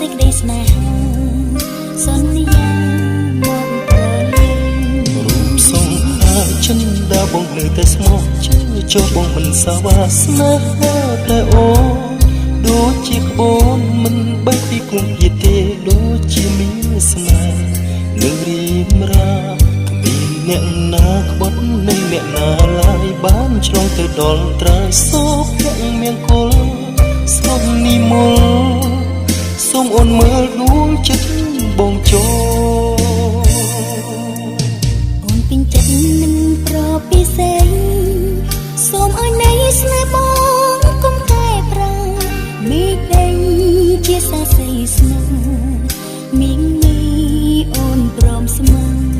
សេចក្តីស្នេហាសន្យាមកប្រលឹងរូបសង្ហាចិនដាបងនៅតែស្មោះជឿចុះបងមិនសាវាស្នេហាតែអូដូចជាក្បូនមិនបែកពីគុំយេទេដូចជាមានស្នេហ៍នឹងរៀបរាគ្មានអ្នកណាក្បត់នឹងអ្នកណាឡើយបានឆ្លងទៅដល់ត្រើយសោកអ្នកមង្គលសូមនិមន្តសូមអូនមើលដួងចិត្តបងចូលអូនពេញចិត្តនឹងប្រពិសេសសូមឲ្យនៃស្នេហ៍បងកុំកែប្រែមេឃដីជាសាស្រីស្នេហ៍មីងមីអូនព្រមស្មឹង